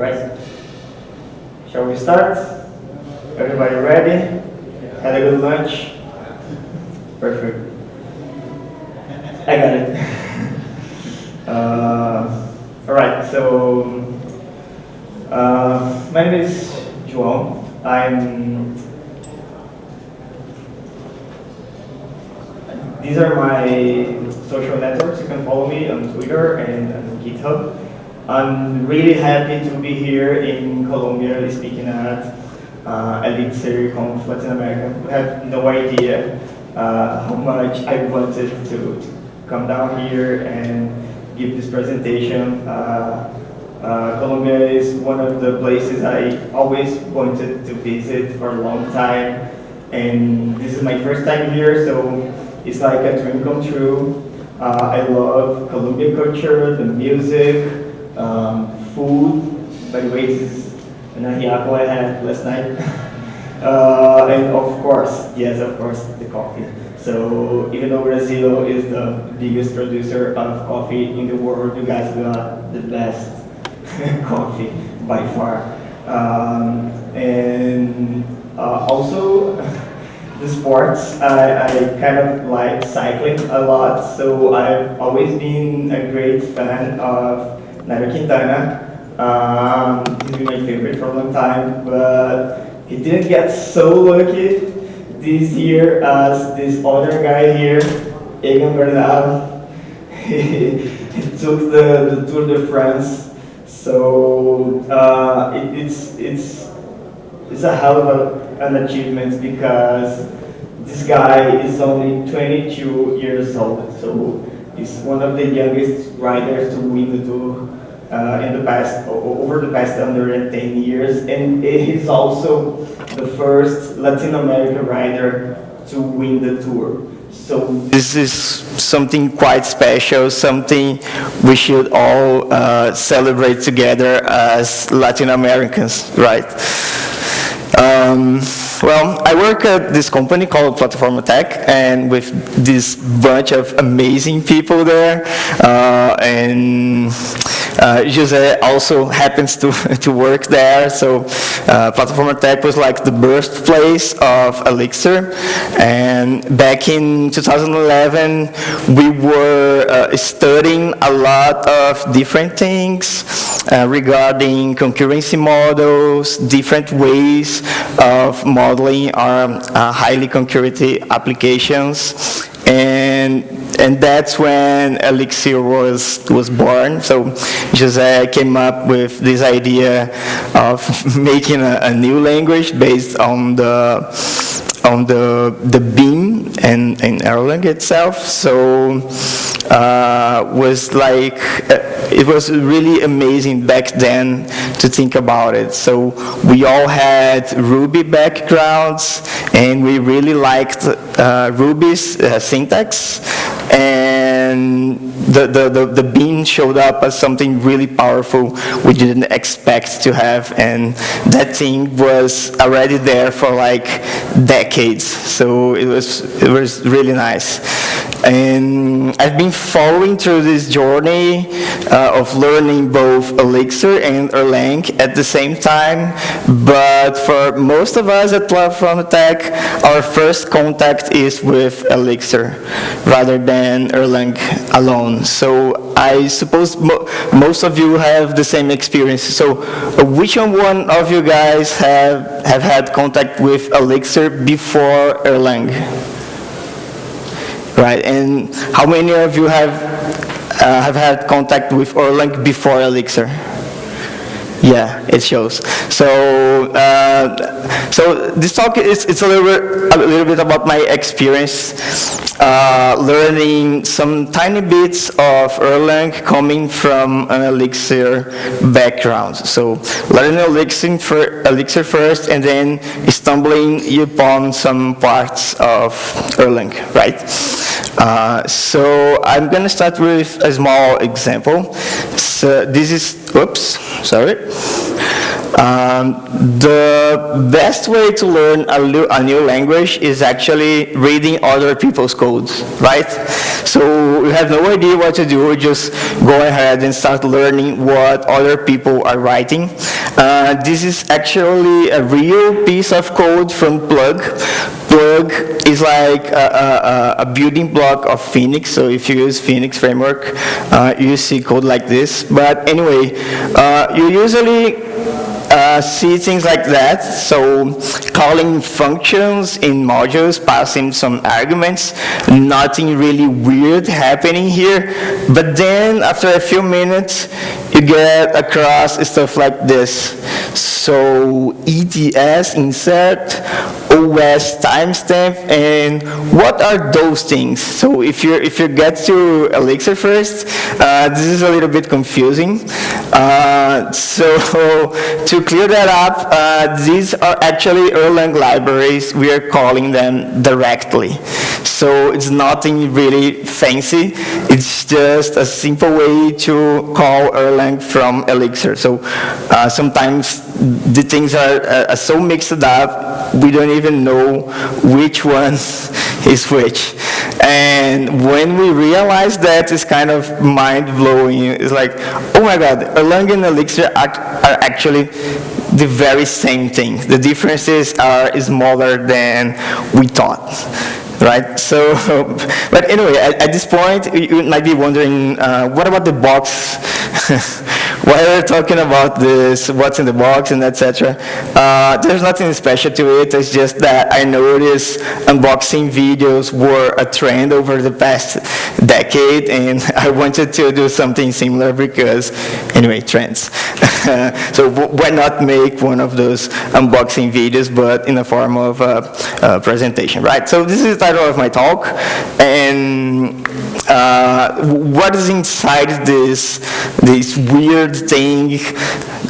Alright, shall we start? Everybody ready? Had a good lunch? Perfect. I got it. Alright, so my name is João. These are my social networks. You can follow me on Twitter and on GitHub. I'm really happy to be here in Colombia speaking at ElixirConf Latin America. I have no idea how much I wanted to come down here and give this presentation. Colombia is one of the places I always wanted to visit for a long time, and this is my first time here, so it's like a dream come true. I love Colombian culture, the music, food. By the way, this is an ajiaco I had last night. And of course, the coffee. So even though Brazil is the biggest producer of coffee in the world, you guys got the best coffee by far. Also, the sports, I kind of like cycling a lot, so I've always been a great fan of Nairo Quintana. He's been my favorite for a long time, but he didn't get so lucky this year as this other guy here, Egan Bernal. He took the Tour de France, so it's a hell of an achievement because this guy is only 22 years old, so he's one of the youngest riders to win the Tour over the past 110 years, and he's also the first Latin American rider to win the Tour. So this is something quite special, something we should all celebrate together as Latin Americans, right? Well, I work at this company called Plataforma Tech, and with this bunch of amazing people there, and Jose also happens to work there. So Plataforma Tech was like the birthplace of Elixir, and back in 2011 we were studying a lot of different things regarding concurrency models, different ways of modeling our highly concurrency applications, and that's when Elixir was born. So Jose came up with this idea of making a new language based on the Beam and Erlang itself. So it was really amazing back then to think about it. So we all had Ruby backgrounds, and we really liked Ruby's syntax, and the Beam showed up as something really powerful we didn't expect to have, and that thing was already there for like decades. So it was really nice. And I've been following through this journey of learning both Elixir and Erlang at the same time, but for most of us at Platform Tech, our first contact is with Elixir rather than Erlang alone. So I suppose most of you have the same experience. So which one of you guys have had contact with Elixir before Erlang? Right, and how many of you have had contact with Erlang before Elixir? Yeah, it shows. So this talk it's a little bit about my experience learning some tiny bits of Erlang coming from an Elixir background. So learning Elixir first, and then stumbling upon some parts of Erlang, right? So I'm going to start with a small example. So this is, oops, sorry. The best way to learn a new language is actually reading other people's codes, right? So you have no idea what to do, just go ahead and start learning what other people are writing. This is actually a real piece of code from Plug. Plug is like a building block of Phoenix, so if you use Phoenix framework, you see code like this. But anyway, you usually see things like that, so calling functions in modules, passing some arguments, nothing really weird happening here, but then after a few minutes you get across stuff like this. So ETS, insert, OS timestamp, and what are those things? So if you get to Elixir first, this is a little bit confusing. So to clear that up, these are actually Erlang libraries. We are calling them directly. So it's nothing really fancy. It's just a simple way to call Erlang from Elixir. So sometimes the things are so mixed up, we don't even know which one is which. And when we realize that, it's kind of mind-blowing. It's like, oh my God, Erlang and Elixir are actually the very same thing. The differences are smaller than we thought. Right? So, but anyway, at this point, you might be wondering, what about the box? Why are we talking about this? What's in the box and etc. There's nothing special to it. It's just that I noticed unboxing videos were a trend over the past decade, and I wanted to do something similar because, anyway, trends. So why not make one of those unboxing videos, but in the form of a presentation, right? So this is the title of my talk, and what is inside this weird thing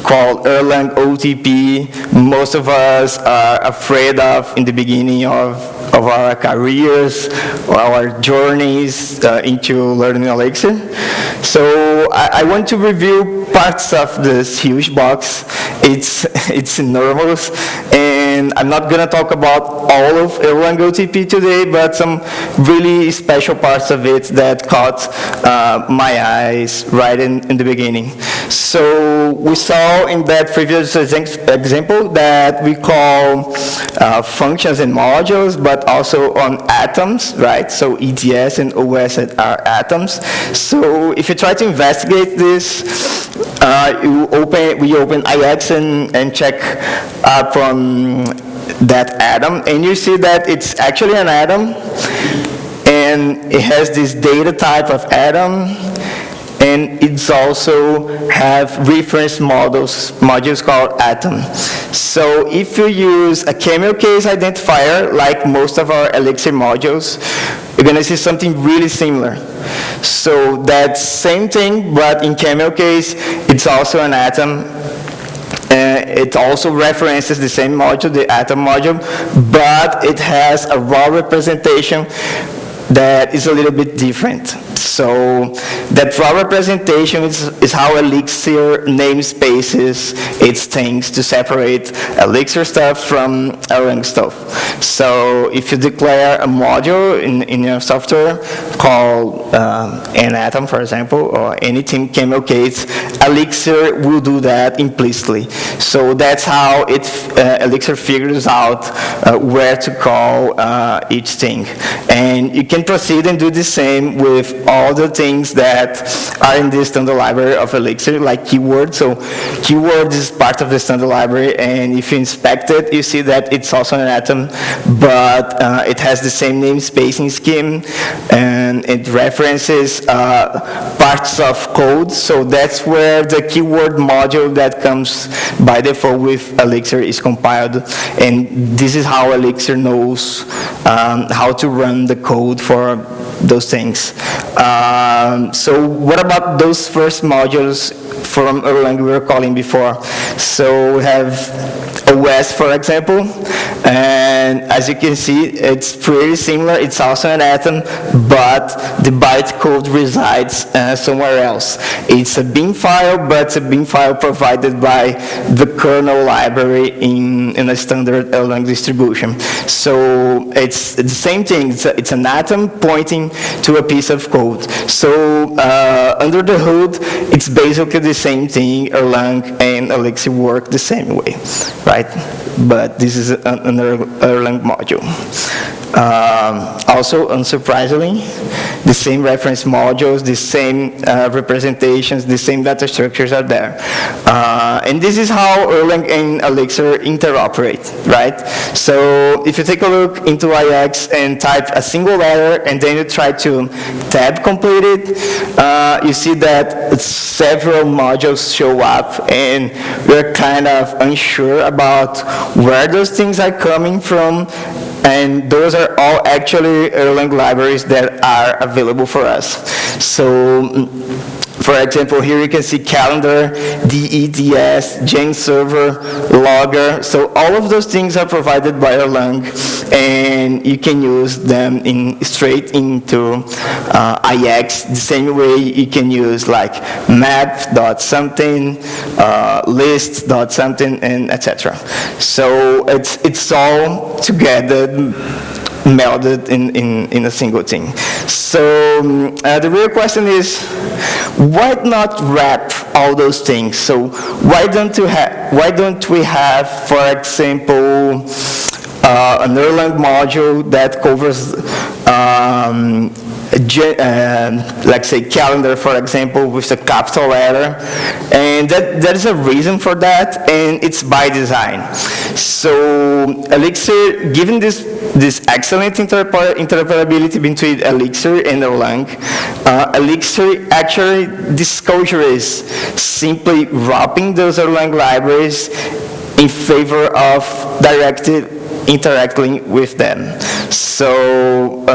called Erlang OTP. Most of us are afraid of in the beginning of our careers, or our journeys into learning Elixir. So I want to review parts of this huge box. It's enormous, and I'm not going to talk about all of Erlang OTP today, but some really special parts of it that caught my eyes right in the beginning. So we saw in that previous example that we call functions and modules, but also on atoms, right? So ETS and OS are atoms. So if you try to investigate this, we open IX and check up on that atom, and you see that it's actually an atom, and it has this data type of atom, and it's also have reference modules called atom. So if you use a camel case identifier, like most of our Elixir modules, you're going to see something really similar. So that same thing, but in camel case, it's also an atom. It also references the same module, the atom module, but it has a raw representation that is a little bit different. So that raw representation is how Elixir namespaces its things to separate Elixir stuff from Erlang stuff. So if you declare a module in your software called an atom, for example, or anything camel case, Elixir will do that implicitly. So that's how Elixir figures out where to call each thing. And you can proceed and do the same with all the things that are in the standard library of Elixir, like keyword. So keyword is part of the standard library, and if you inspect it, you see that it's also an atom, but it has the same namespacing scheme, and it references parts of code. So that's where the keyword module that comes by default with Elixir is compiled, and this is how Elixir knows how to run the code for those things. So what about those first modules from Erlang we were calling before? So we have OS, for example, And as you can see, it's pretty similar. It's also an atom, but the bytecode resides somewhere else. It's a bin file, but it's a bin file provided by the kernel library in a standard Erlang distribution. So it's the same thing. It's an atom pointing to a piece of code. So under the hood, it's basically the same thing. Erlang and Elixir work the same way, right? But this is an Erlang module. Also, unsurprisingly, the same reference modules, the same representations, the same data structures are there. And this is how Erlang and Elixir interoperate, right? So if you take a look into IX and type a single letter and then you try to tab complete it, you see that several modules show up and we're kind of unsure about where those things are coming from, and those are all actually Erlang libraries that are available for us. So, for example, here you can see calendar, DETS, Gen server, logger. So all of those things are provided by Erlang, and you can use them straight into IX. The same way you can use like map.something, list.something, and etc. So it's all together, melded in a single thing. So the real question is, why not wrap all those things? So why don't we have, for example, an Erlang module that covers let's say calendar, for example, with a capital letter, and there is a reason for that, and it's by design. So Elixir, given this excellent interoperability between Elixir and Erlang, Elixir actually discourages simply wrapping those Erlang libraries in favor of interacting with them. So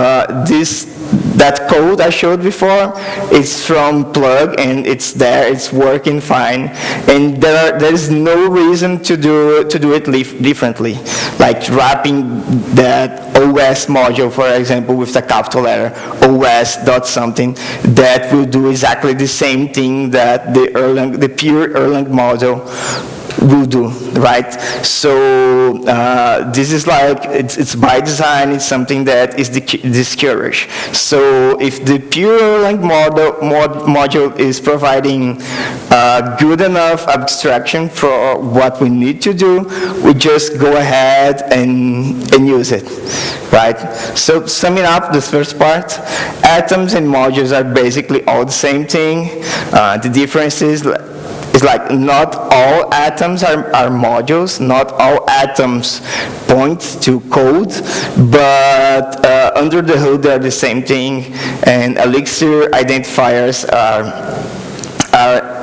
that code I showed before, it's from plug, and it's there, it's working fine, and there is no reason to do it differently, like wrapping that OS module, for example, with the capital letter, os.something, that will do exactly the same thing that the pure Erlang module will do, right? So this is like, it's by design, it's something that is discouraged. So if the pure Erlang module is providing good enough abstraction for what we need to do, we just go ahead and use it, right? So summing up this first part, atoms and modules are basically all the same thing. The difference is like not all atoms are modules, not all atoms point to code, but under the hood they're the same thing, and Elixir identifiers are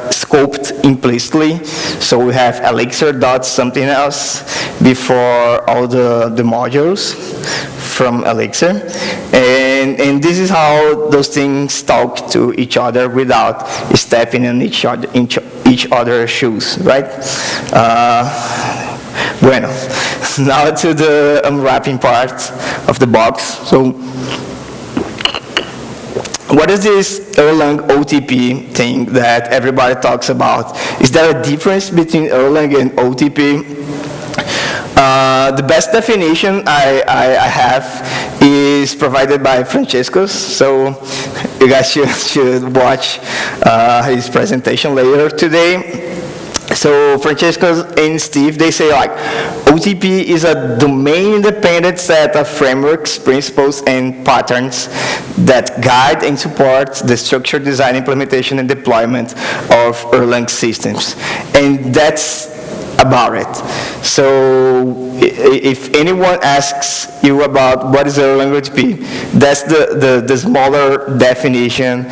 scoped implicitly. So we have elixir.something else before all the modules from Elixir. And this is how those things talk to each other without stepping in each other's shoes, right? Bueno, now to the unwrapping part of the box. So, what is this Erlang OTP thing that everybody talks about? Is there a difference between Erlang and OTP? The best definition I have is provided by Francesco, so you guys should watch his presentation later today. So Francesco and Steve, they say like, OTP is a domain-independent set of frameworks, principles, and patterns that guide and support the structured design, implementation, and deployment of Erlang systems. And that's about it. So if anyone asks you about what is Erlang OTP, that's the smaller definition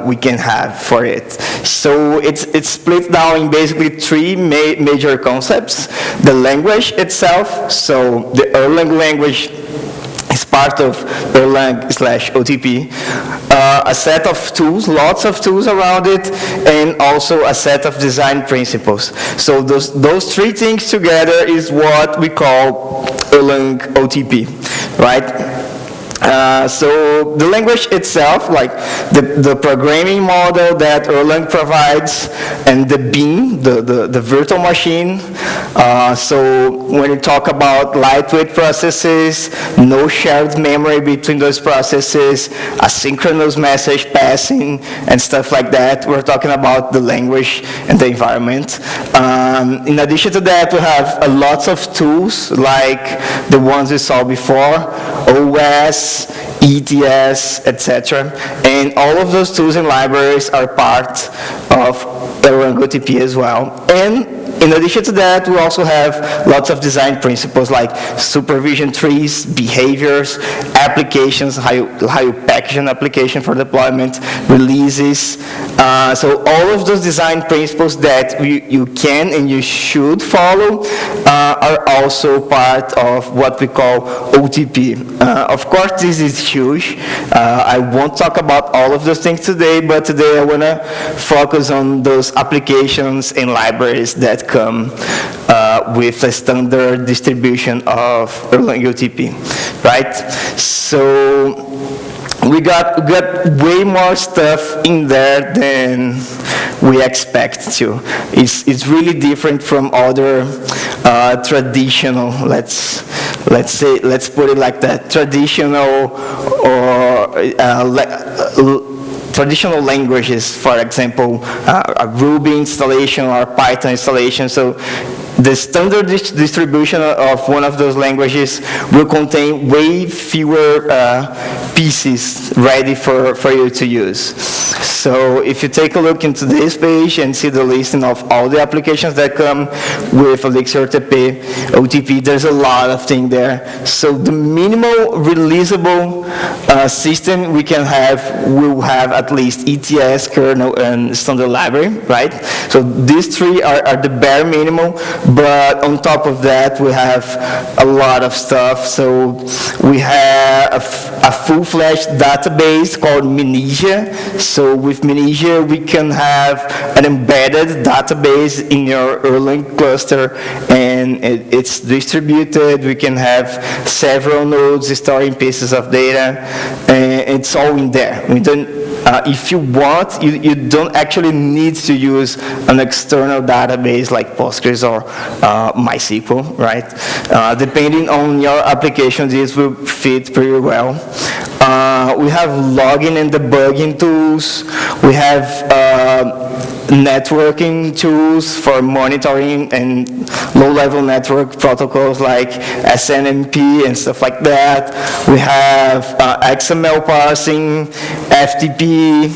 we can have for it. So it's split down in basically three major concepts. The language itself, so the Erlang language is part of Erlang/OTP, a set of tools, lots of tools around it, and also a set of design principles. So those three things together is what we call Erlang OTP, right? So the language itself, like the programming model that Erlang provides, and the bean, the virtual machine. So when you talk about lightweight processes, no shared memory between those processes, asynchronous message passing, and stuff like that, we're talking about the language and the environment. In addition to that, we have lots of tools like the ones we saw before, OS, ETS, etc. And all of those tools and libraries are part of Erlang OTP as well. And in addition to that, we also have lots of design principles like supervision trees, behaviors, applications, how you package an application for deployment, releases. So all of those design principles that you can and you should follow are also part of what we call OTP. Of course, this is huge. I won't talk about all of those things today, but today I want to focus on those applications and libraries that come with a standard distribution of Erlang OTP, right? So we got way more stuff in there than we expect to. It's really different from other traditional, let's put it like that, traditional or traditional languages, for example, a Ruby installation or Python installation. So the standard distribution of one of those languages will contain way fewer pieces ready for you to use. So if you take a look into this page and see the listing of all the applications that come with Elixir OTP, there's a lot of things there. So the minimal releasable system we can have will have at least ETS, kernel, and standard library, right? So these three are the bare minimum, but on top of that, we have a lot of stuff. So we have a full-fledged database called Minigia. So with Minigia, we can have an embedded database in your Erlang cluster, and it's distributed. We can have several nodes storing pieces of data, and it's all in there. We don't, if you want, you don't actually need to use an external database like Postgres or MySQL, right? Depending on your application, this will fit pretty well. We have logging and debugging tools. We have networking tools for monitoring and low-level network protocols like SNMP and stuff like that. We have XML parsing, FTP,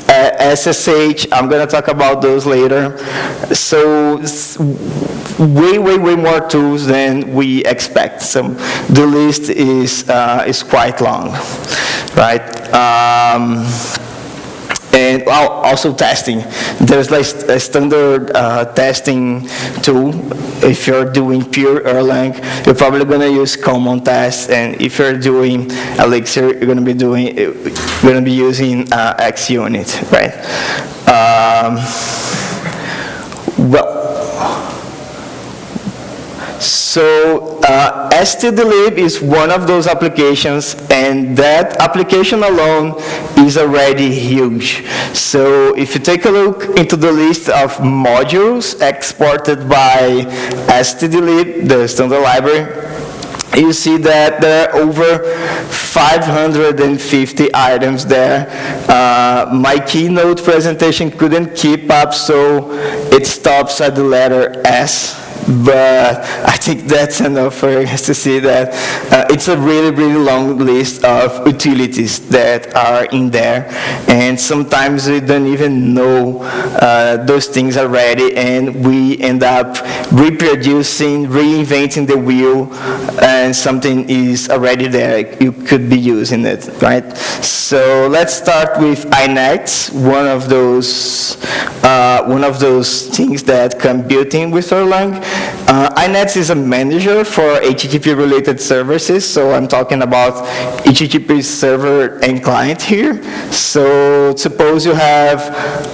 SSH. I'm going to talk about those later. So way more tools than we expect. So the list is quite long, right? And also testing. There's like a standard testing tool. If you're doing pure Erlang, you're probably going to use common tests, and if you're doing Elixir, you're going to be using XUnit, right? So stdlib is one of those applications, and that application alone is already huge. So if you take a look into the list of modules exported by stdlib, the standard library, you see that there are over 550 items there. My keynote presentation couldn't keep up, so it stops at the letter S. But I think that's enough for us to see that it's a really long list of utilities that are in there, and sometimes we don't even know those things are ready, and we end up reproducing, reinventing the wheel, and something is already there. You could be using it, right? So let's start with iNet, one of those things that come built in with Erlang. INETs is a manager for HTTP-related services, so I'm talking about HTTP server and client here. So suppose you have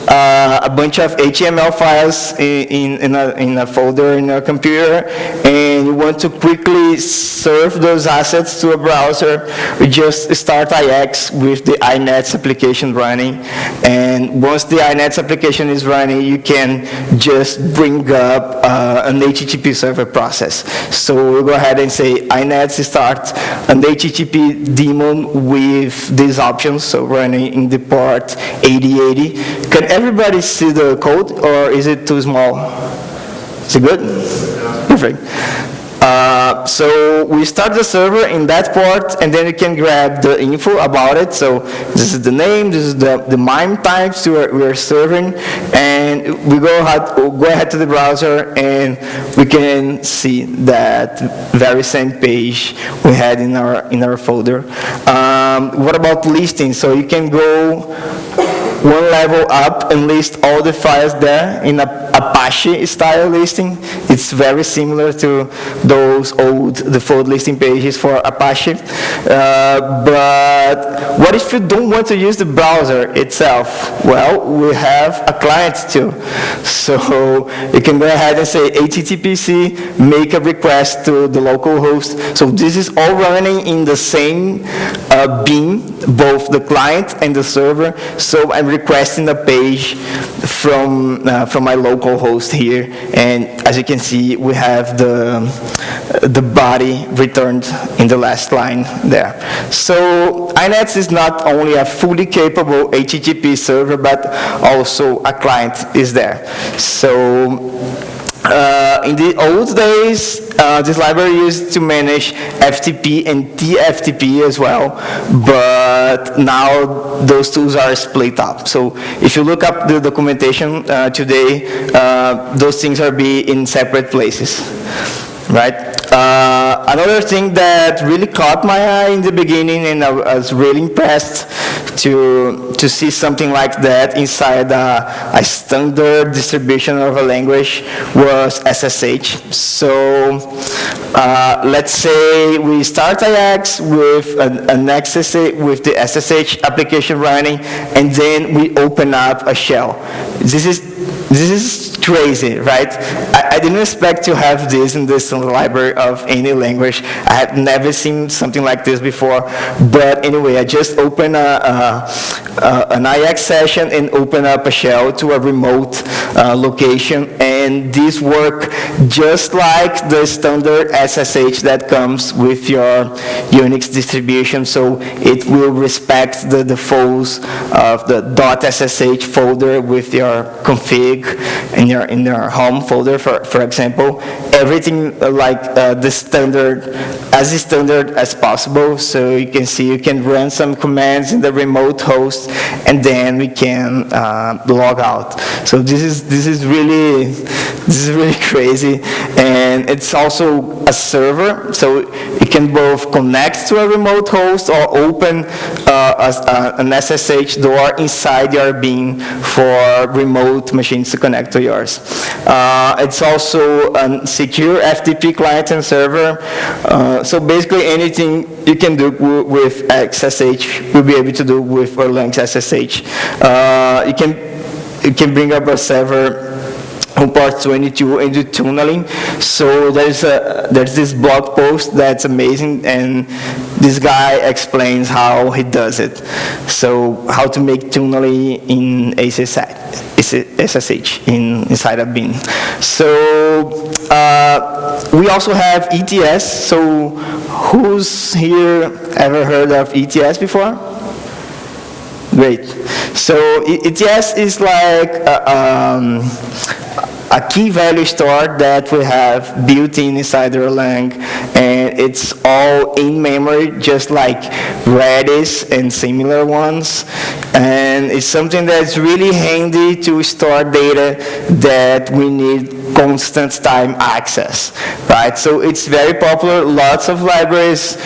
a bunch of HTML files in a folder in your computer, and you want to quickly serve those assets to a browser. We just start IX with the INETs application running, and once the INETs application is running, you can just bring up an HTTP server process. So we'll go ahead and say INETs start an HTTP daemon with these options, so running in the port 8080. Can everybody see the code, or is it too small? Is it good? Perfect. So we start the server in that port, and then you can grab the info about it. So this is the name, this is the MIME types we're serving, and we go ahead to the browser, and we can see that very same page we had in our folder. What about listing? So you can go one level up and list all the files there in a Apache style listing. It's very similar to those old default listing pages for Apache. But what if you don't want to use the browser itself? Well, we have a client too. So you can go ahead and say HTTPC, make a request to the local host. So this is all running in the same beam, both the client and the server. So I'm requesting a page from my local host here, and as you can see, we have the body returned in the last line there. So INETs is not only a fully capable HTTP server, but also a client is there. So in the old days, this library used to manage FTP and TFTP as well, but now those tools are split up. So if you look up the documentation today, those things are in separate places, right? Another thing that really caught my eye in the beginning, and I was really impressed to see something like that inside a standard distribution of a language, was SSH. So let's say we start IX with an SSH, with the SSH application running, and then we open up a shell. This is crazy, right? I didn't expect to have this in this library of any language. I had never seen something like this before. But anyway, I just open an IX session and open up a shell to a remote location, and this work just like the standard SSH that comes with your Unix distribution. So it will respect the defaults of the .ssh folder with your config in your home folder, for example. Everything like the standard, as standard as possible. So you can see you can run some commands in the remote host, and then we can log out. So this is really crazy, and it's also a server. So it can both connect to a remote host or open an SSH door inside your beam for remote machines to connect to yours. It's also a secure FTP client and server. So basically anything you can do with SSH, you'll be able to do with Erlang's SSH. You can bring up a server on port 22 and do tunneling. So there's this blog post that's amazing, and this guy explains how he does it. So how to make tunneling in SSH inside a bin. So we also have ETS. So who's here ever heard of ETS before? Great. So ETS is like a key value store that we have built in inside Erlang, and it's all in memory, just like Redis and similar ones. And it's something that's really handy to store data that we need constant time access, right? So it's very popular. Lots of libraries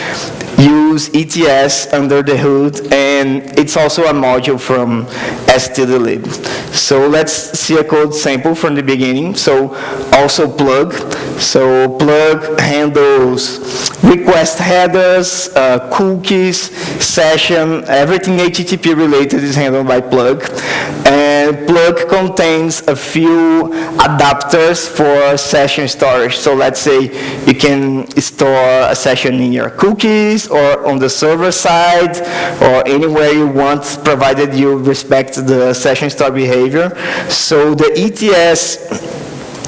use ETS under the hood, and it's also a module from stdlib. So let's see a code sample from the beginning. So also plug. So plug handles request headers, cookies, session, everything HTTP related is handled by plug. And plug contains a few adapters for session storage. So let's say you can store a session in your cookies or on the server side or anywhere you want, provided you respect the session store behavior. So the ETS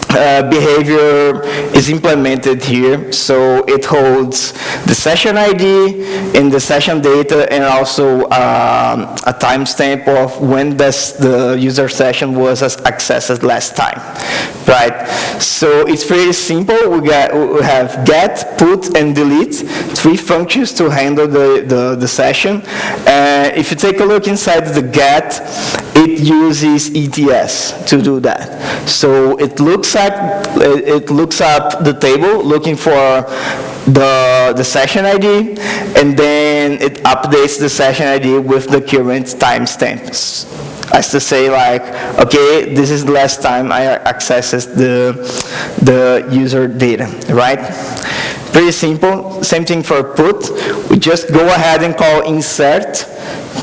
behavior is implemented here, so it holds the session ID and the session data, and also a timestamp of when the user session was accessed last time, right? So it's pretty simple. We have get, put, and delete, 3 functions to handle the session. If you take a look inside the get, it uses ETS to do that. So it looks up the table looking for the session ID, and then it updates the session ID with the current timestamps, as to say, like, okay, this is the last time I accessed the user data, right? Pretty simple. Same thing for put. We just go ahead and call insert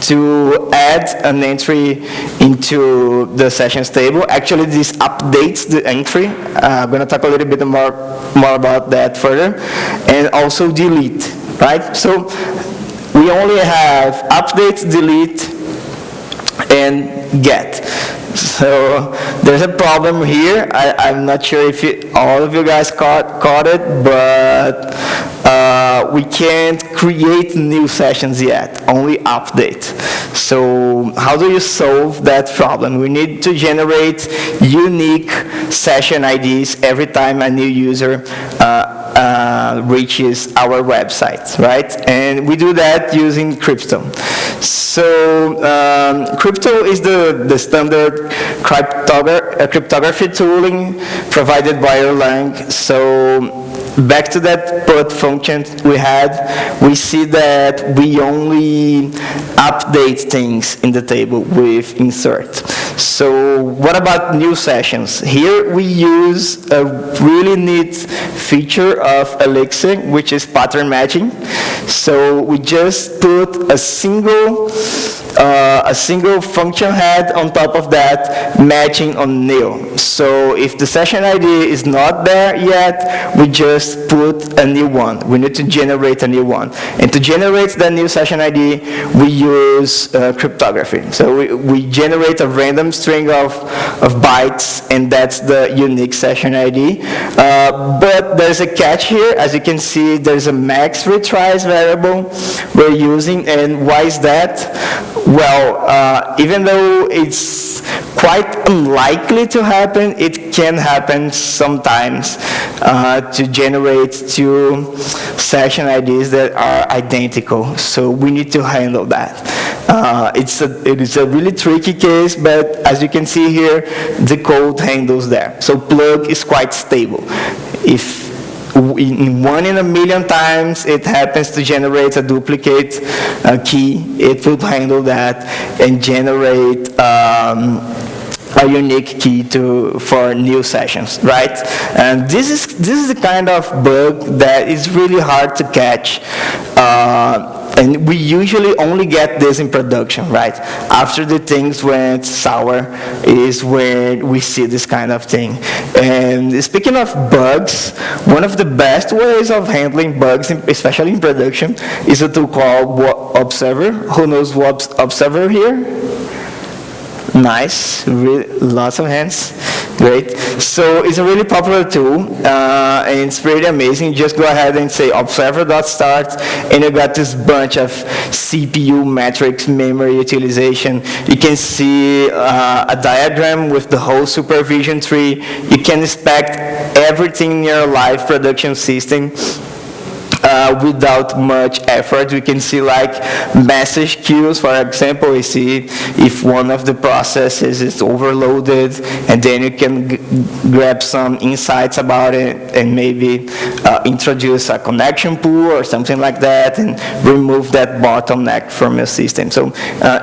to add an entry into the sessions table. Actually, this updates the entry. I'm going to talk a little bit more about that further. And also delete, right? So we only have update, delete, and get. So there's a problem here. I'm not sure if all of you guys caught it, but we can't create new sessions yet, only update. So how do you solve that problem? We need to generate unique session IDs every time a new user reaches our website, right? And we do that using Crypto. So Crypto is the standard cryptography tooling provided by Erlang. So back to that put function we had, we see that we only update things in the table with insert. So what about new sessions? Here we use a really neat feature of Elixir, which is pattern matching. So we just put a single function head on top of that, matching on nil. So if the session ID is not there yet, we just put a new one. We need to generate a new one. And to generate the new session ID, we use cryptography. So we generate a random string of bytes, and that's the unique session ID. But there's a catch here. As you can see, there's a max retries variable we're using. And why is that? Well, even though it's quite unlikely to happen, it can happen sometimes to generate 2 session IDs that are identical. So we need to handle that. It is a really tricky case, but as you can see here, the code handles that. So plug is quite stable. If in 1 in a million times it happens to generate a duplicate key, it will handle that and generate a unique key for new sessions, right? And this is the kind of bug that is really hard to catch. And we usually only get this in production, right? After the things went sour is when we see this kind of thing. And speaking of bugs, one of the best ways of handling bugs, especially in production, is a tool called Observer. Who knows Observer here? Nice, really, lots of hands, great. So it's a really popular tool, and it's pretty amazing. Just go ahead and say observer.start, and you got this bunch of CPU metrics, memory utilization. You can see a diagram with the whole supervision tree. You can inspect everything in your live production system. without much effort. We can see like message queues, for example. We see if one of the processes is overloaded, and then you can grab some insights about it and maybe introduce a connection pool or something like that and remove that bottleneck from your system. So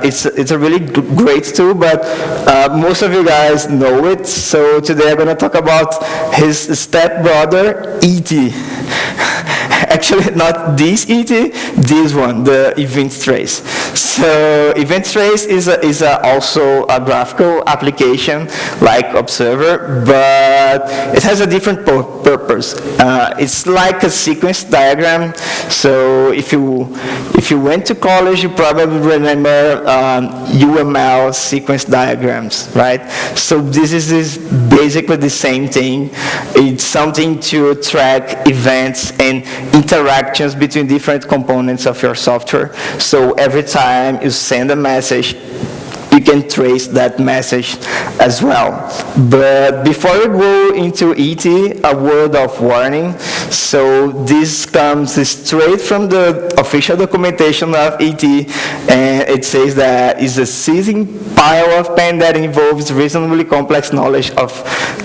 it's a really great tool, but most of you guys know it. So today I'm going to talk about his stepbrother, ET. Actually, not this ET, this one, the event trace. So event trace is also a graphical application like Observer, but it has a different purpose. It's like a sequence diagram. So if you went to college, you probably remember UML sequence diagrams, right? So this is basically the same thing. It's something to track events and interactions between different components of your software. So every time you send a message, you can trace that message as well. But before we go into ET, a word of warning. So this comes straight from the official documentation of ET, and it says that it's a seething pile of pain that involves reasonably complex knowledge of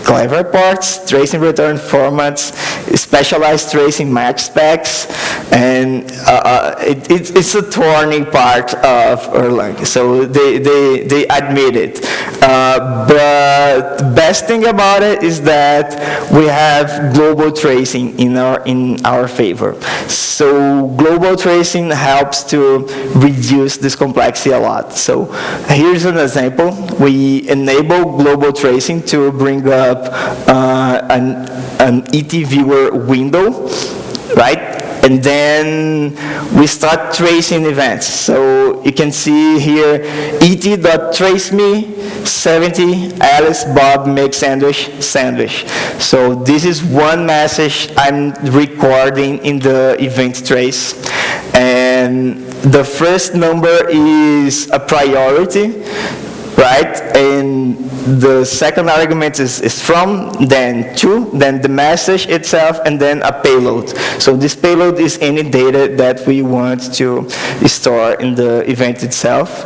clever parts, tracing return formats, specialized tracing match specs, and it's a thorny part of Erlang. So they admit it. But the best thing about it is that we have global tracing in our favor. So global tracing helps to reduce this complexity a lot. So here's an example. We enable global tracing to bring up an ET viewer window, right? And then we start tracing events. So you can see here, et.traceme 70 Alice Bob make sandwich. So this is one message I'm recording in the event trace. And the first number is a priority, right? And the second argument is from, then to, then the message itself, and then a payload. So this payload is any data that we want to store in the event itself.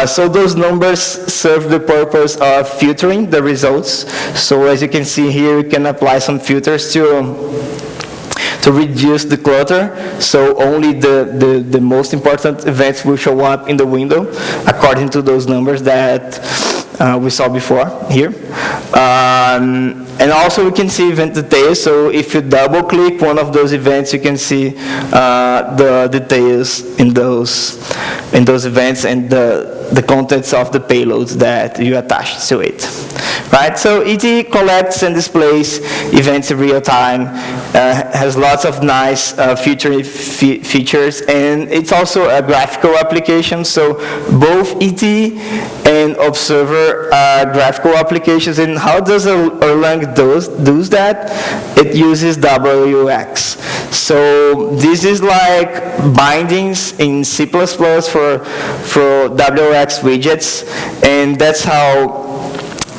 So those numbers serve the purpose of filtering the results. So as you can see here, you can apply some filters to reduce the clutter, so only the most important events will show up in the window according to those numbers that we saw before here. And also we can see event details, so if you double click one of those events, you can see the details in those events and the contents of the payloads that you attached to it. Right, so ET collects and displays events in real time, has lots of nice features, and it's also a graphical application. So both ET and Observer are graphical applications. And how does Erlang do that? It uses WX. So this is like bindings in C++ for WX widgets, and that's how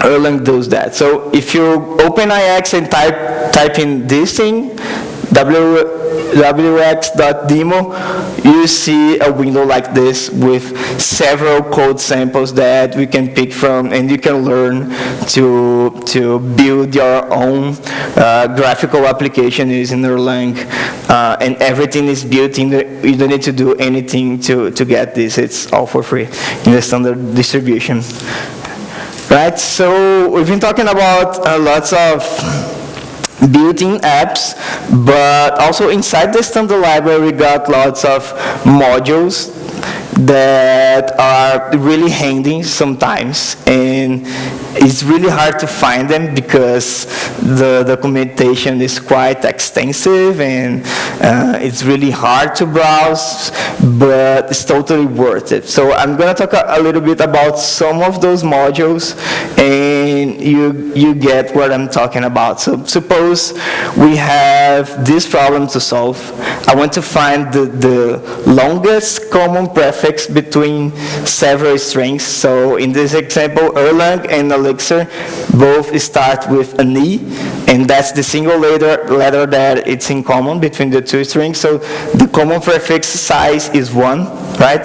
Erlang does that. So if you open IX and type in this thing, wx.demo, you see a window like this with several code samples that we can pick from, and you can learn to build your own graphical application using Erlang, and everything is built in. You don't need to do anything to get this. It's all for free in the standard distribution. Right, so we've been talking about lots of built-in apps, but also inside the standard library we got lots of modules that are really handy sometimes, and it's really hard to find them because the documentation is quite extensive and it's really hard to browse, but it's totally worth it. So I'm going to talk a little bit about some of those modules, and you get what I'm talking about. So suppose we have this problem to solve. I want to find the longest common prefix between several strings. So in this example, Erlang and Elixir both start with an E, and that's the single letter that it's in common between the two strings. So the common prefix size is 1, right?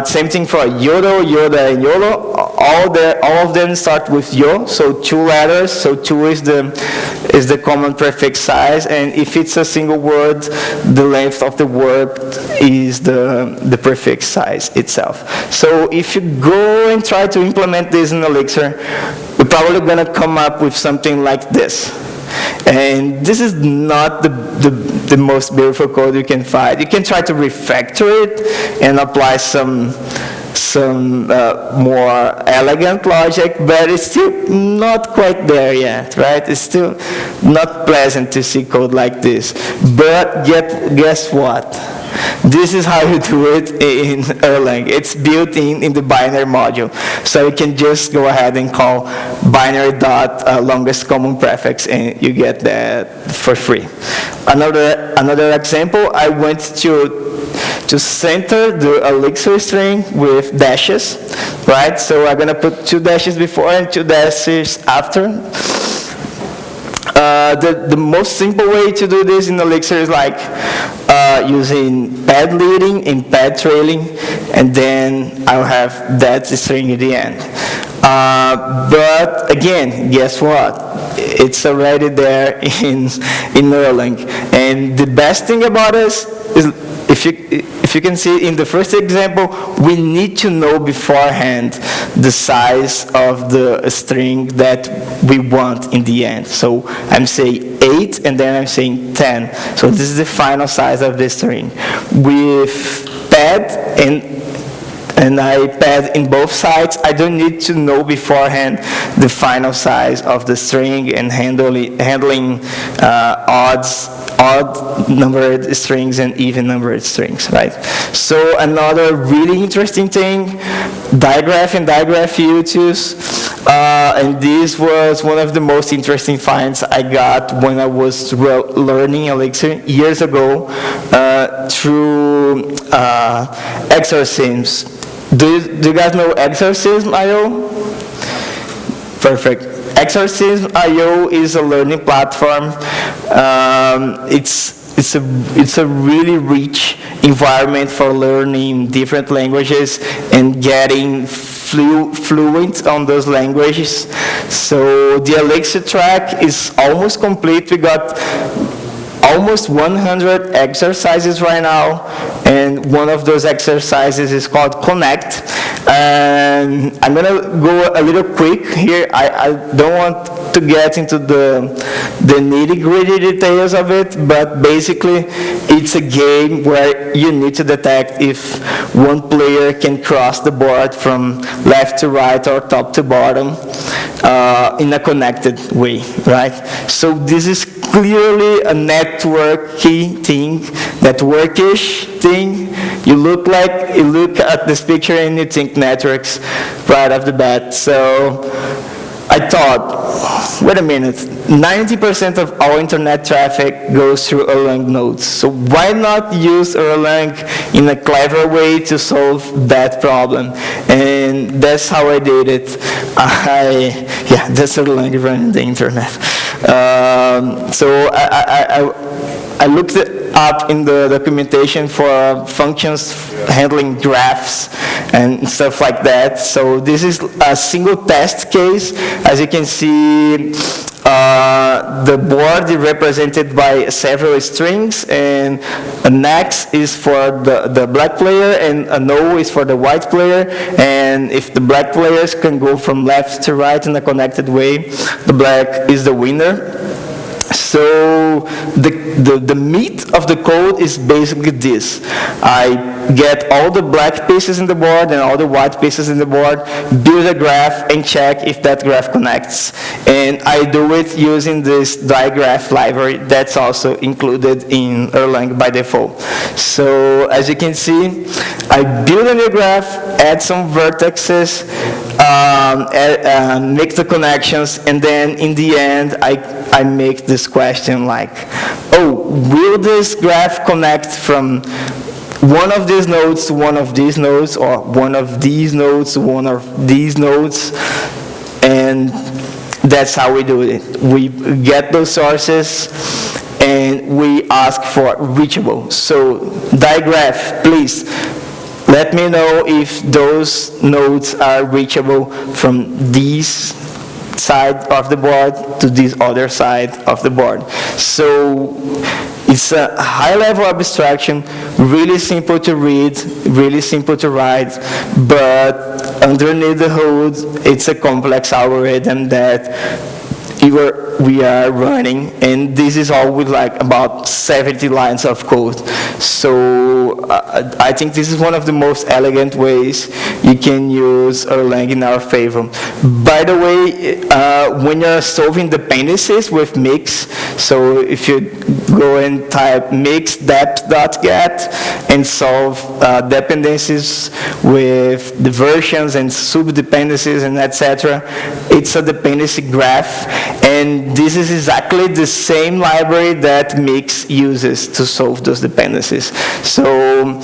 Same thing for Yodo, Yoda, and YOLO. All of them start with Yo, so 2 letters. So 2 is the common prefix size, and if it's a single word, the length of the word is the prefix size itself. So if you go and try to implement this in Elixir, you're probably going to come up with something like this. And this is not the most beautiful code you can find. You can try to refactor it and apply some more elegant logic, but it's still not quite there yet, right? It's still not pleasant to see code like this. But guess what? This is how you do it in Erlang. It's built in the binary module. So you can just go ahead and call binary dot longest common prefix, and you get that for free. Another example, I went to center the Elixir string with dashes, right? So I'm gonna put 2 dashes before and 2 dashes after. The most simple way to do this in Elixir is like using pad leading and pad trailing, and then I'll have that string at the end. But again, guess what? It's already there in Erlang. And the best thing about this is, if you can see in the first example, we need to know beforehand the size of the string that we want in the end. So I'm saying 8, and then I'm saying 10. So this is the final size of the string. With pad and I pad in both sides, I don't need to know beforehand the final size of the string and handling odd numbered strings and even numbered strings, right? So another really interesting thing, digraph and digraph utils, and this was one of the most interesting finds I got when I was learning Elixir years ago through exorcisms. Do you guys know Exorcism.io? Perfect. Exorcism.io is a learning platform. It's a really rich environment for learning different languages and getting fluent on those languages. So the Elixir track is almost complete. We got almost 100 exercises right now, and one of those exercises is called Connect. And I'm going to go a little quick here. I don't want to get into the nitty-gritty details of it, but basically it's a game where you need to detect if one player can cross the board from left to right or top to bottom in a connected way, right? So this is clearly a networky thing, networkish thing. You look at this picture and you think networks right off the bat. So I thought, wait a minute, 90% of all internet traffic goes through Erlang nodes. So why not use Erlang in a clever way to solve that problem? And that's how I did it. That's Erlang running the internet. So I looked it up in the documentation for functions handling graphs and stuff like that. So this is a single test case. As you can see, the board is represented by several strings, and an X is for the black player and a no is for the white player. And if the black players can go from left to right in a connected way, the black is the winner. So the meat of the code is basically this. I get all the black pieces in the board and all the white pieces in the board, build a graph, and check if that graph connects. And I do it using this digraph library that's also included in Erlang by default. So as you can see, I build a new graph, add some vertices, make the connections, and then in the end, I make this question like, oh, will this graph connect from one of these nodes to one of these nodes, or one of these nodes to one of these nodes, and that's how we do it. We get those sources and we ask for reachable. So digraph, please let me know if those nodes are reachable from this side of the board to this other side of the board. So it's a high-level abstraction, really simple to read, really simple to write, but underneath the hood, it's a complex algorithm that we are running, and this is all with like about 70 lines of code. So I think this is one of the most elegant ways you can use Erlang in our favor. By the way, when you're solving dependencies with mix, so if you go and type mix dept.get and solve dependencies with the versions and sub-dependencies and etc., it's a dependency graph, and this is exactly the same library that Mix uses to solve those dependencies. So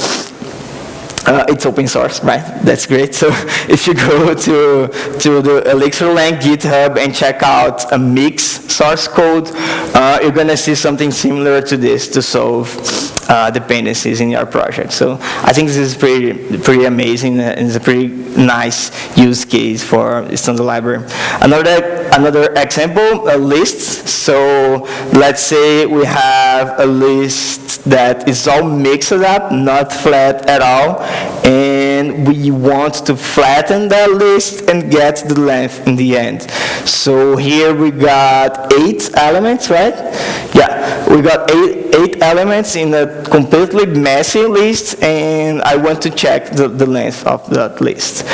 it's open source, right? That's great. So if you go to the ElixirLang GitHub and check out a Mix source code, you're going to see something similar to this to solve dependencies in your project. So I think this is pretty amazing, and it's a pretty nice use case for standard library. Another example, lists. So let's say we have a list that is all mixed up, not flat at all, and we want to flatten that list and get the length in the end. So here we got 8 elements, right? Yeah, we got eight elements in a completely messy list, and I want to check the length of that list.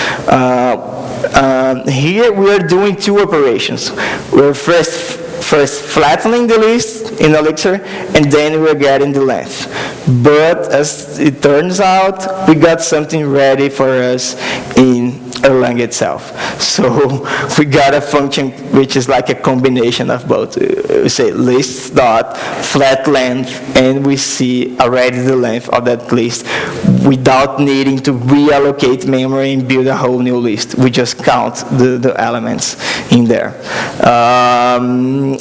Here we are doing 2 operations. We're first flattening the list in Elixir, and then we're getting the length. But as it turns out, we got something ready for us in Erlang itself. So we got a function which is like a combination of both. We say list dot flat length, and we see already the length of that list without needing to reallocate memory and build a whole new list. We just count the elements in there.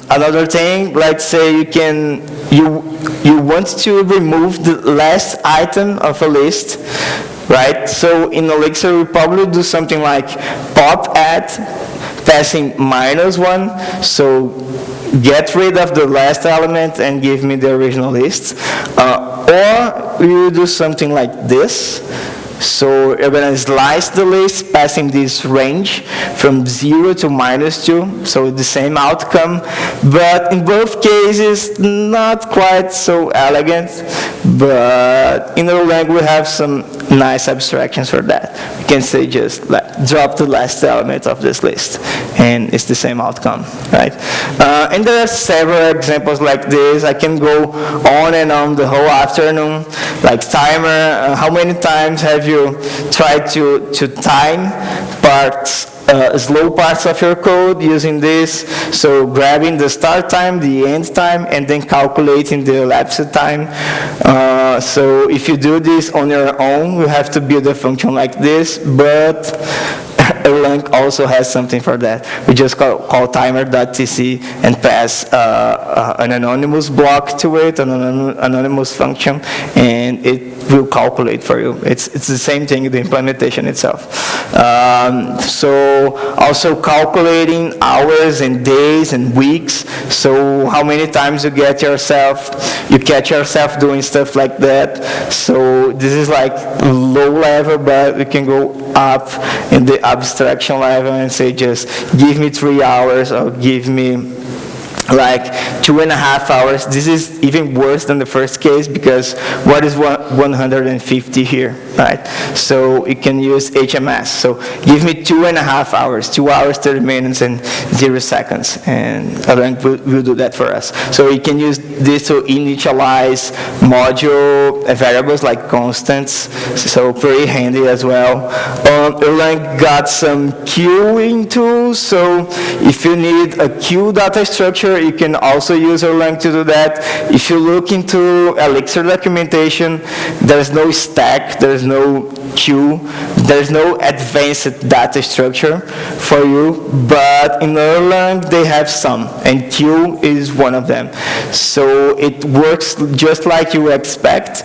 Another thing, let's say you want to remove the last item of a list, right? So in Elixir, we probably do something like pop add, passing -1, so get rid of the last element and give me the original list. Or you do something like this. So you're going to slice the list, passing this range from 0 to -2, so the same outcome. But in both cases, not quite so elegant. But in Erlang, we have some nice abstractions for that. We can say just like, drop the last element of this list, and it's the same outcome, right? And there are several examples like this. I can go on and on the whole afternoon, like timer. How many times have you tried to time parts, slow parts of your code using this? So grabbing the start time, the end time, and then calculating the elapsed time. So if you do this on your own, you have to build a function like this, but Erlang also has something for that. We just call timer.tc and pass an anonymous block to it, an anonymous function, and it will calculate for you. It's the same thing, the implementation itself. So also calculating hours and days and weeks. So how many times you catch yourself doing stuff like that. So this is like low level, but we can go up in the abstraction level and say just give me 3 hours or give me like 2.5 hours. This is even worse than the first case, because what is 150 here, right? So you can use HMS. So give me 2.5 hours, 2 hours, 30 minutes, and 0 seconds. And Erlang will do that for us. So you can use this to initialize module variables like constants. So pretty handy as well. Erlang got some queuing tools. queues, so if you need a queue data structure, you can also use Erlang to do that. If you look into Elixir documentation, there's no stack, there's no queue, there's no advanced data structure for you, but in Erlang they have some, and queue is one of them. So it works just like you expect.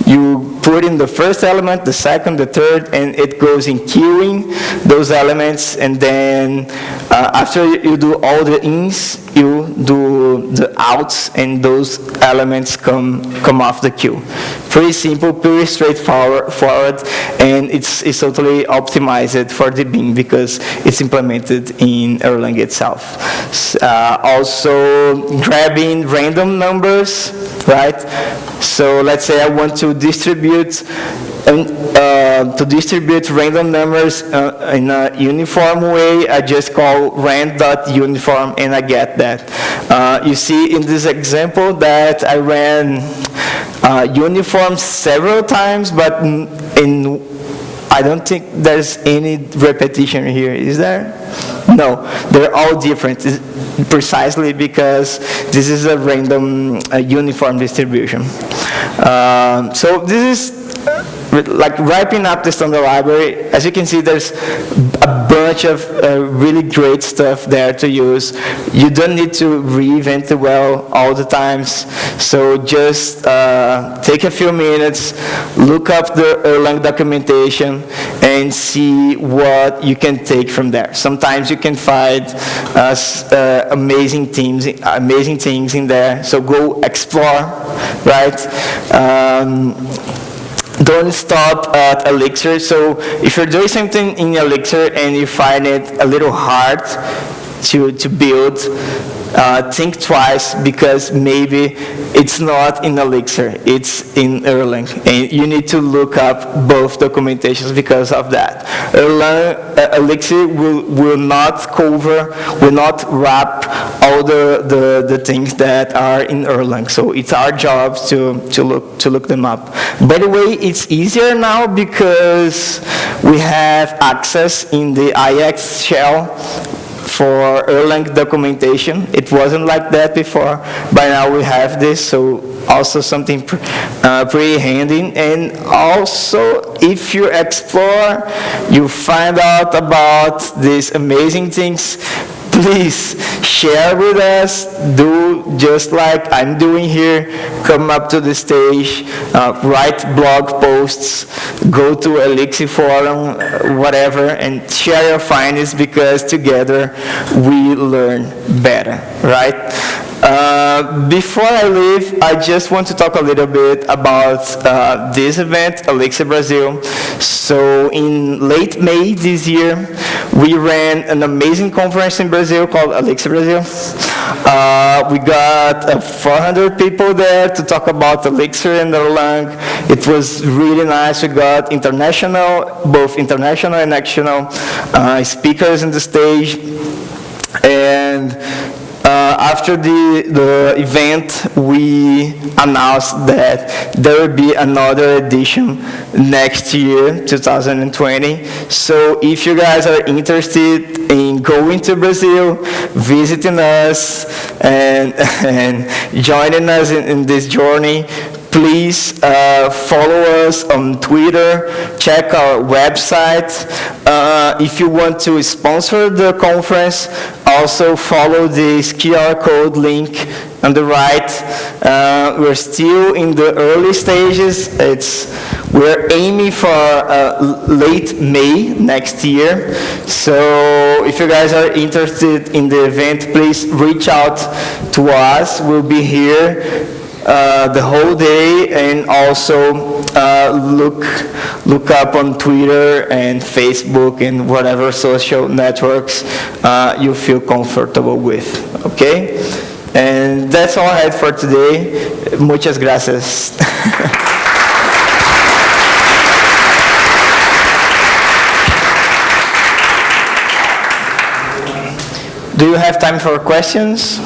You put in the first element, the second, the third, and it goes in queuing those elements, and then after you do all the ins, you do the outs, and those elements come off the queue. Pretty simple, pretty straightforward, and it's totally optimized for debugging because it's implemented in Erlang itself. Also, grabbing random numbers, right? So let's say I want to distribute random numbers in a uniform way. I just call rand.uniform and I get that. You see in this example that I ran uniform several times, but I don't think there's any repetition here, is there? No, they're all different, precisely because this is a random uniform distribution. So this is like wrapping up the standard library. As you can see, there's a bunch of really great stuff there to use. You don't need to reinvent the well all the times. So just take a few minutes, look up the Erlang documentation, and see what you can take from there. Sometimes you can find amazing things in there. So go explore, right? Don't stop at Elixir. So if you're doing something in Elixir and you find it a little hard to build, think twice, because maybe it's not in Elixir, it's in Erlang, and you need to look up both documentations because of that. Elixir will not wrap all the things that are in Erlang, so it's our job to look them up. By the way, it's easier now because we have access in the IX shell for Erlang documentation. It wasn't like that before. By now we have this, so also something pretty handy. And also, if you explore, you find out about these amazing things, please share with us. Do just like I'm doing here. Come up to the stage, write blog posts, go to Elixir forum, whatever, and share your findings, because together we learn better, right? Before I leave, I just want to talk a little bit about this event, Elixir Brazil. So in late May this year, we ran an amazing conference in Brazil called Elixir Brazil. We got 400 people there to talk about Elixir and Erlang. It was really nice. We got both international and national speakers on the stage. And after the event, we announced that there will be another edition next year, 2020. So if you guys are interested in going to Brazil, visiting us, and joining us in this journey, please follow us on Twitter, check our website. If you want to sponsor the conference, also follow this QR code link on the right. We're still in the early stages. We're aiming for late May next year. So if you guys are interested in the event, please reach out to us. We'll be here the whole day, and also look up on Twitter and Facebook and whatever social networks you feel comfortable with, okay? And that's all I had for today. Muchas gracias. Do you have time for questions?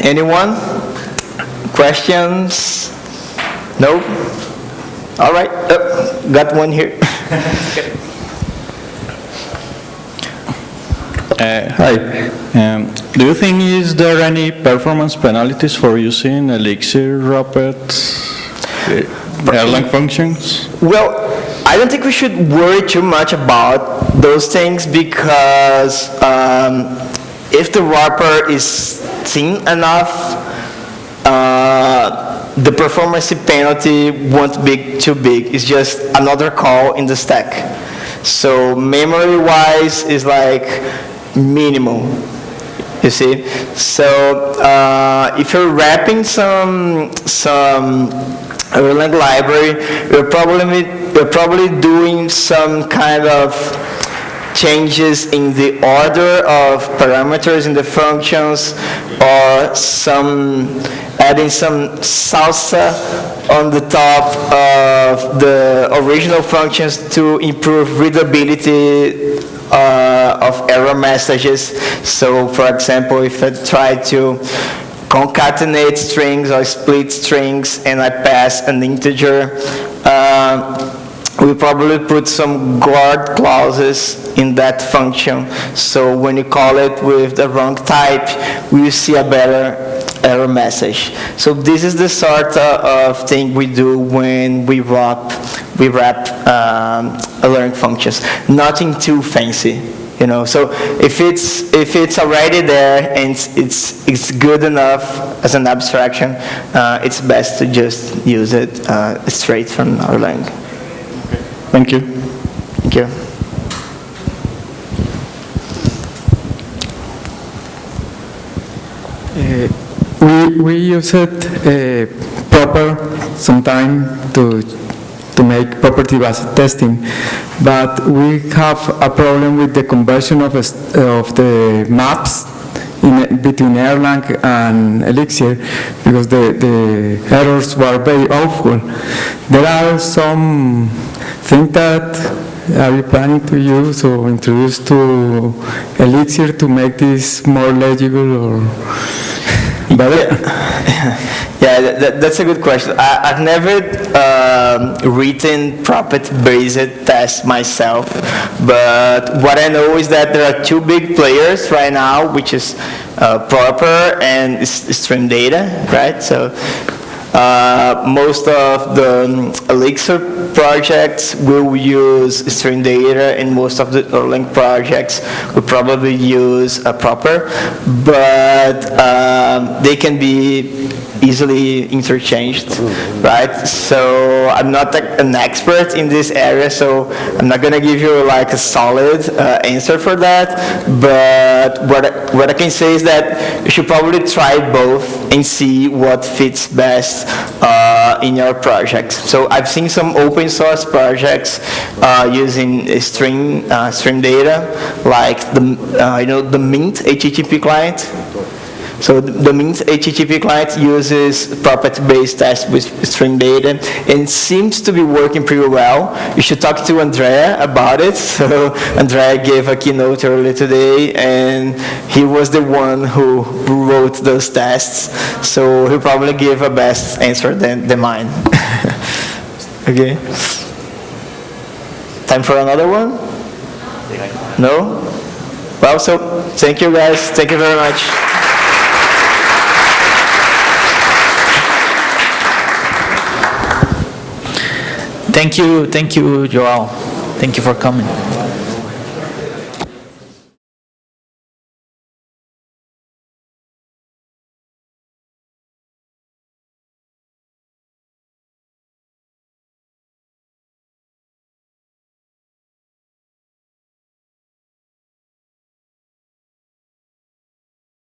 Anyone? Questions? No? All right. got one here. Hi. Do you think is there any performance penalties for using Elixir wrapped Erlang functions? Well, I don't think we should worry too much about those things because if the wrapper is thin enough, the performance penalty won't be too big. It's just another call in the stack. So memory-wise is like minimal, you see. So if you're wrapping some Erlang library, you're probably doing some kind of changes in the order of parameters in the functions, or adding some salsa on the top of the original functions to improve readability of error messages. So for example, if I try to concatenate strings or split strings and I pass an integer, we probably put some guard clauses in that function. So when you call it with the wrong type, we will see a better error message. So this is the sort of thing we do when we wrap Erlang functions. Nothing too fancy, you know. So if it's already there and it's good enough as an abstraction, it's best to just use it straight from Erlang. Thank you. Thank you. We use it proper sometime to make property-based testing, but we have a problem with the conversion of the maps between Erlang and Elixir, because the errors were very awful. There are some things that are you planning to use or introduce to Elixir to make this more legible or better? Yeah, that's a good question. I've never written property-based tests myself, but what I know is that there are two big players right now, which is proper and stream data, right? So most of the Elixir projects will use stream data, and most of the Erlang projects will probably use a proper, but they can be easily interchanged, right? So I'm not an expert in this area, so I'm not gonna give you like a solid answer for that, but what I can say is that you should probably try both and see what fits best in your project. So I've seen some open source projects using stream data, like the Mint HTTP client. So the Mint HTTP client uses property-based tests with stream data and seems to be working pretty well. You should talk to Andrea about it. So Andrea gave a keynote earlier today, and he was the one who wrote those tests. So he'll probably give a best answer than mine. Okay. Time for another one? No? Well, so thank you guys. Thank you very much. Thank you, Joao. Thank you for coming.